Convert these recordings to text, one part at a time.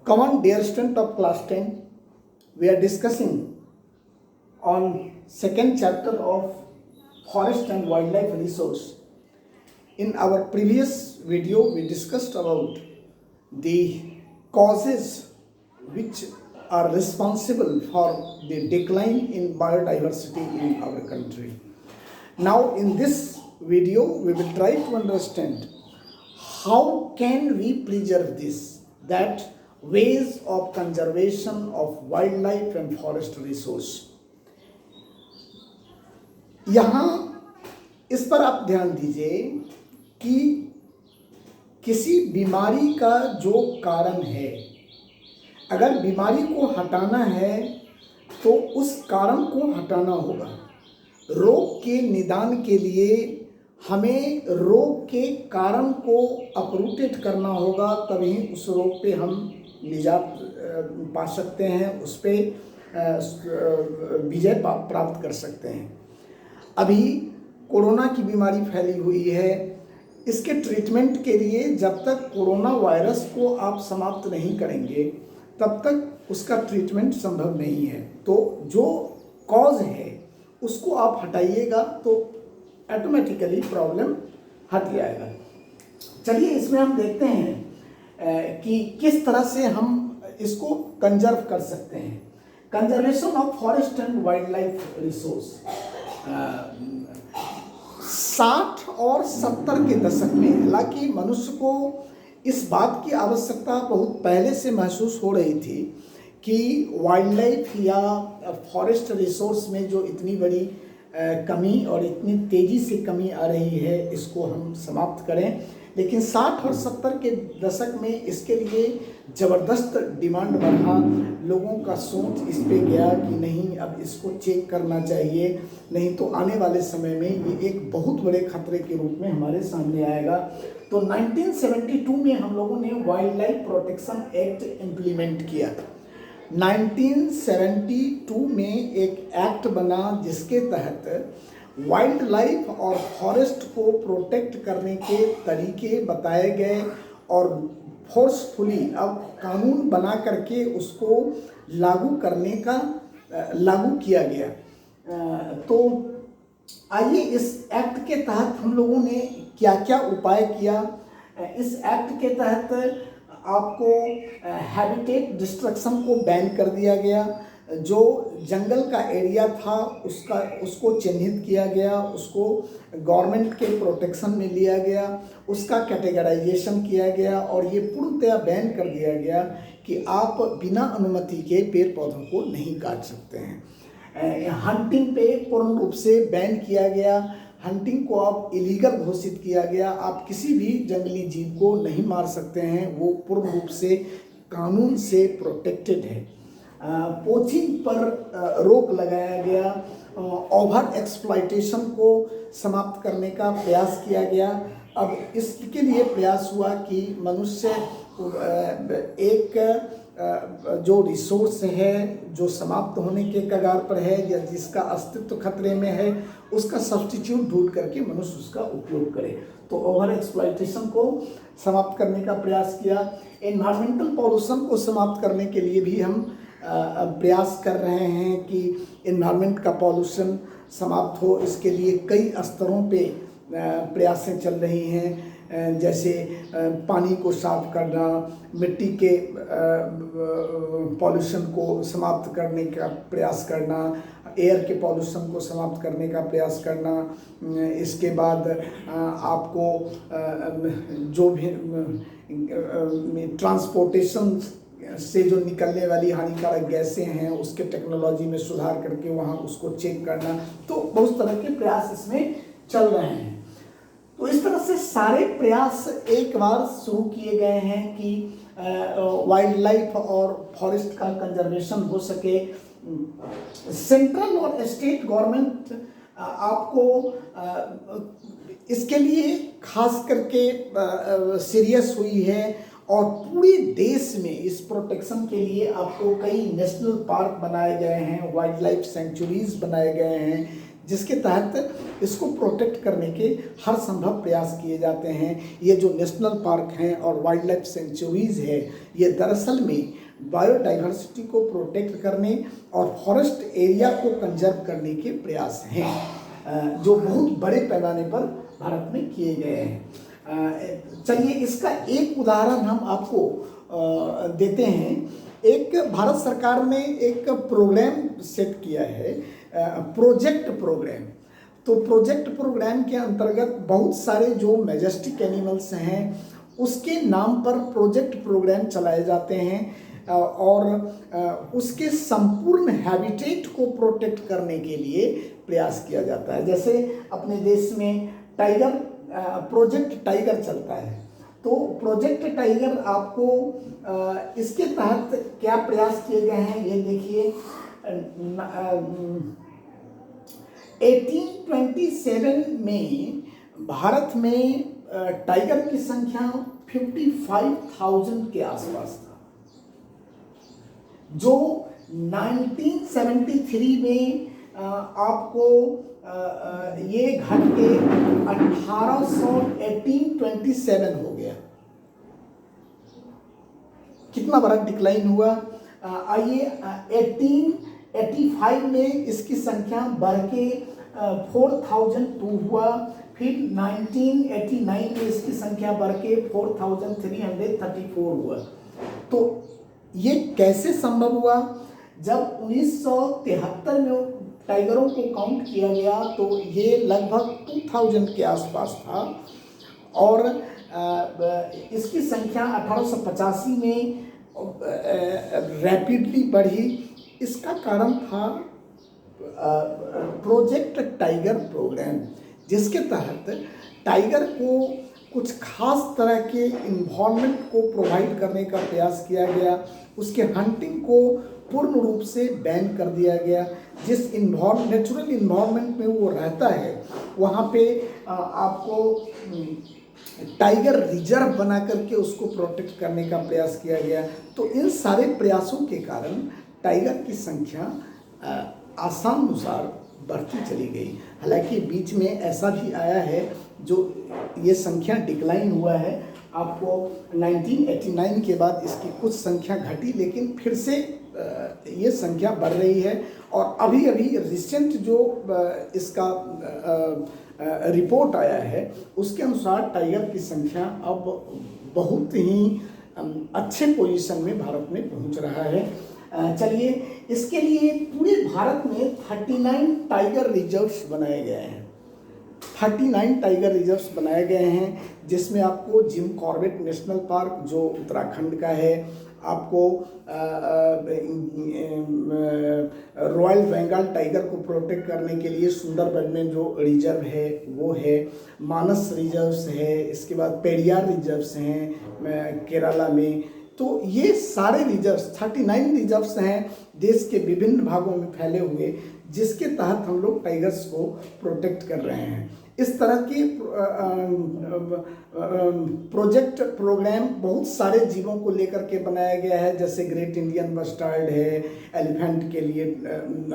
Come on, dear student of class 10, we are discussing on second chapter of forest and wildlife resource. In our previous video, we discussed about the causes which are responsible for the decline in biodiversity in our country. Now, in this video, we will try to understand how can we preserve this, that ways of conservation of wildlife and forest resource. यहाँ इस पर आप ध्यान दीजिए कि किसी बीमारी का जो कारण है, अगर बीमारी को हटाना है तो उस कारण को हटाना होगा। रोग के निदान के लिए हमें रोग के कारण को अपरूटेड करना होगा, तभी उस रोग पे हम निजात पा सकते हैं, उस पे विजय प्राप्त कर सकते हैं। अभी कोरोना की बीमारी फैली हुई है, इसके ट्रीटमेंट के लिए जब तक कोरोना वायरस को आप समाप्त नहीं करेंगे तब तक उसका ट्रीटमेंट संभव नहीं है। तो जो कॉज है उसको आप हटाइएगा तो ऑटोमेटिकली प्रॉब्लम हट जाएगा। चलिए इसमें हम देखते हैं कि किस तरह से हम इसको कंजर्व कर सकते हैं। Conservation of forest and wild life resource 60 और 70 के दशक में हालांकि मनुष्य को इस बात की आवश्यकता बहुत पहले से महसूस हो रही थी कि वाइल्ड लाइफ या फॉरेस्ट रिसोर्स में जो इतनी बड़ी कमी और इतनी तेज़ी से कमी आ रही है, इसको हम समाप्त करें। लेकिन 60 और 70 के दशक में इसके लिए ज़बरदस्त डिमांड बढ़ा, लोगों का सोच इस पे गया कि नहीं, अब इसको चेक करना चाहिए, नहीं तो आने वाले समय में ये एक बहुत बड़े खतरे के रूप में हमारे सामने आएगा। तो 1972 में हम लोगों ने wild life protection act implement किया। 1972 में एक एक्ट बना जिसके तहत वाइल्ड लाइफ और फॉरेस्ट को प्रोटेक्ट करने के तरीके बताए गए और फोर्सफुली अब कानून बना करके उसको लागू किया गया। तो आइए इस एक्ट के तहत हम लोगों ने क्या क्या उपाय किया। इस एक्ट के तहत आपको हैबिटेट डिस्ट्रक्शन को बैन कर दिया गया, जो जंगल का एरिया था उसको चिन्हित किया गया, उसको गवर्नमेंट के प्रोटेक्शन में लिया गया, उसका कैटेगराइजेशन किया गया और ये पूर्णतया बैन कर दिया गया कि आप बिना अनुमति के पेड़ पौधों को नहीं काट सकते हैं। हंटिंग पे पूर्ण रूप से बैन किया गया, हंटिंग को आप इलीगल घोषित किया गया, आप किसी भी जंगली जीव को नहीं मार सकते हैं, वो पूर्ण रूप से कानून से प्रोटेक्टेड है। पोचिंग पर रोक लगाया गया, ओवर एक्सप्लॉयटेशन को समाप्त करने का प्रयास किया गया। अब इसके लिए प्रयास हुआ कि मनुष्य एक जो रिसोर्स है जो समाप्त होने के कगार पर है या जिसका अस्तित्व खतरे में है, उसका सब्स्टिट्यूट ढूंढ करके मनुष्य उसका उपयोग करे। तो ओवर एक्सप्लॉयटेशन को समाप्त करने का प्रयास किया। एनवायरमेंटल पॉल्यूशन को समाप्त करने के लिए भी हम प्रयास कर रहे हैं कि एनवायरनमेंट का पॉल्यूशन समाप्त हो। इसके लिए कई स्तरों पे प्रयासें चल रही हैं, जैसे पानी को साफ करना, मिट्टी के पॉल्यूशन को समाप्त करने का प्रयास करना, एयर के पॉल्यूशन को समाप्त करने का प्रयास करना। इसके बाद आपको जो भी ट्रांसपोर्टेशन से जो निकलने वाली हानिकारक गैसें हैं उसके टेक्नोलॉजी में सुधार करके वहाँ उसको चेक करना। तो बहुत तरह के प्रयास इसमें चल रहे हैं। तो इस तरह से सारे प्रयास एक बार शुरू किए गए हैं कि वाइल्ड लाइफ और फॉरेस्ट का कंजर्वेशन हो सके। सेंट्रल और स्टेट गवर्नमेंट आपको इसके लिए खास करके सीरियस हुई है और पूरे देश में इस प्रोटेक्शन के लिए आपको कई नेशनल पार्क बनाए गए हैं, वाइल्ड लाइफ सेंचुरीज बनाए गए हैं, जिसके तहत इसको प्रोटेक्ट करने के हर संभव प्रयास किए जाते हैं। ये जो नेशनल पार्क हैं और वाइल्ड लाइफ सेंचुरीज है, ये दरअसल में बायोडाइवर्सिटी को प्रोटेक्ट करने और फॉरेस्ट एरिया को कंजर्व करने के प्रयास हैं, जो बहुत बड़े पैमाने पर भारत में किए गए हैं। चलिए इसका एक उदाहरण हम आपको देते हैं। एक भारत सरकार ने एक प्रोग्राम सेट किया है, प्रोजेक्ट प्रोग्राम। तो प्रोजेक्ट प्रोग्राम के अंतर्गत बहुत सारे जो मैजेस्टिक एनिमल्स हैं उसके नाम पर प्रोजेक्ट प्रोग्राम चलाए जाते हैं और उसके संपूर्ण हैबिटेट को प्रोटेक्ट करने के लिए प्रयास किया जाता है। जैसे अपने देश में टाइगर प्रोजेक्ट टाइगर चलता है, तो प्रोजेक्ट टाइगर आपको इसके तहत क्या प्रयास किए गए हैं ये देखिए। 1827 में भारत में टाइगर की संख्या 55,000 के आसपास था, जो 1973 में आपको ये घट के 1827 हो गया। कितना बड़ा डिक्लाइन हुआ। आइए 1885 में इसकी संख्या बढ़ के 4002 हुआ, फिर 1989 में इसकी संख्या बढ़ के 4334 हुआ। तो ये कैसे संभव हुआ? जब 1973 में टाइगरों को काउंट किया गया तो ये लगभग 2000 के आसपास था और इसकी संख्या 1885 में रैपिडली बढ़ी। इसका कारण था प्रोजेक्ट टाइगर प्रोग्राम, जिसके तहत टाइगर को कुछ खास तरह के इन्वायरमेंट को प्रोवाइड करने का प्रयास किया गया। उसके हंटिंग को पूर्ण रूप से बैन कर दिया गया। जिस नेचुरल इन्वायरमेंट में वो रहता है वहाँ पे आपको टाइगर रिजर्व बना करके उसको प्रोटेक्ट करने का प्रयास किया गया। तो इन सारे प्रयासों के कारण टाइगर की संख्या आसानुसार बढ़ती चली गई। हालांकि बीच में ऐसा भी आया है जो ये संख्या डिक्लाइन हुआ है। आपको 1989 के बाद इसकी कुछ संख्या घटी, लेकिन फिर से ये संख्या बढ़ रही है। और अभी अभी रिसेंट जो इसका रिपोर्ट आया है उसके अनुसार टाइगर की संख्या अब बहुत ही अच्छे पोजीशन में भारत में पहुंच रहा है। चलिए इसके लिए पूरे भारत में 39 टाइगर रिजर्व्स बनाए गए हैं। 39 टाइगर रिजर्व्स बनाए गए हैं, जिसमें आपको जिम कॉर्बेट नेशनल पार्क जो उत्तराखंड का है, आपको रॉयल बंगाल टाइगर को प्रोटेक्ट करने के लिए सुंदरबन में जो रिजर्व है वो है, मानस रिजर्व्स है, इसके बाद पेरियार रिजर्व्स हैं केरला में। तो ये सारे रिजर्व्स 39 रिजर्व्स हैं देश के विभिन्न भागों में फैले हुए, जिसके तहत हम लोग टाइगर्स को प्रोटेक्ट कर रहे हैं। इस तरह के प्रोजेक्ट प्रोग्राम बहुत सारे जीवों को लेकर के बनाया गया है। जैसे ग्रेट इंडियन बस्टर्ड है, एलिफेंट के लिए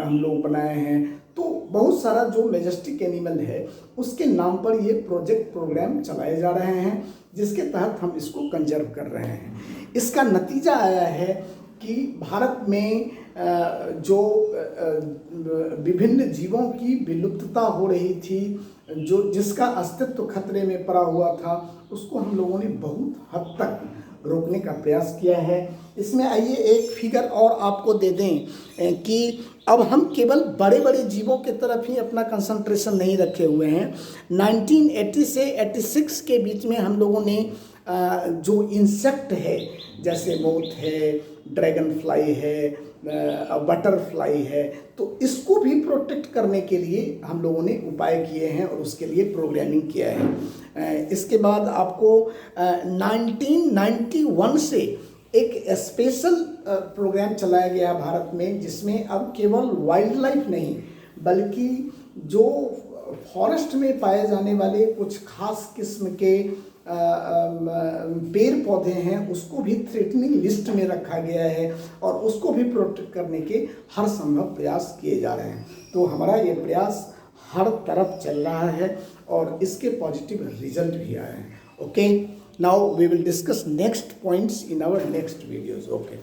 हम लोग बनाए हैं। तो बहुत सारा जो मैजेस्टिक एनिमल है उसके नाम पर ये प्रोजेक्ट प्रोग्राम चलाए जा रहे हैं, जिसके तहत हम इसको कंजर्व कर रहे हैं। इसका नतीजा आया है कि भारत में जो विभिन्न जीवों की विलुप्तता हो रही थी, जिसका अस्तित्व खतरे में पड़ा हुआ था, उसको हम लोगों ने बहुत हद तक रोकने का प्रयास किया है। इसमें आइए एक फिगर और आपको दे दें कि अब हम केवल बड़े बड़े जीवों की तरफ ही अपना कंसंट्रेशन नहीं रखे हुए हैं। 1980 से 86 के बीच में हम लोगों ने जो इंसेक्ट है, जैसे मोथ है, ड्रैगन फ्लाई है, बटरफ्लाई है, तो इसको भी प्रोटेक्ट करने के लिए हम लोगों ने उपाय किए हैं और उसके लिए प्रोग्रामिंग किया है। इसके बाद आपको 1991 से एक स्पेशल प्रोग्राम चलाया गया भारत में, जिसमें अब केवल वाइल्ड लाइफ नहीं बल्कि जो फॉरेस्ट में पाए जाने वाले कुछ खास किस्म के पेड़ पौधे हैं उसको भी थ्रेटनिंग लिस्ट में रखा गया है और उसको भी प्रोटेक्ट करने के हर संभव प्रयास किए जा रहे हैं। तो हमारा ये प्रयास हर तरफ चल रहा है और इसके पॉजिटिव रिजल्ट भी आए हैं। Okay, now we will discuss next points in our next videos. Okay.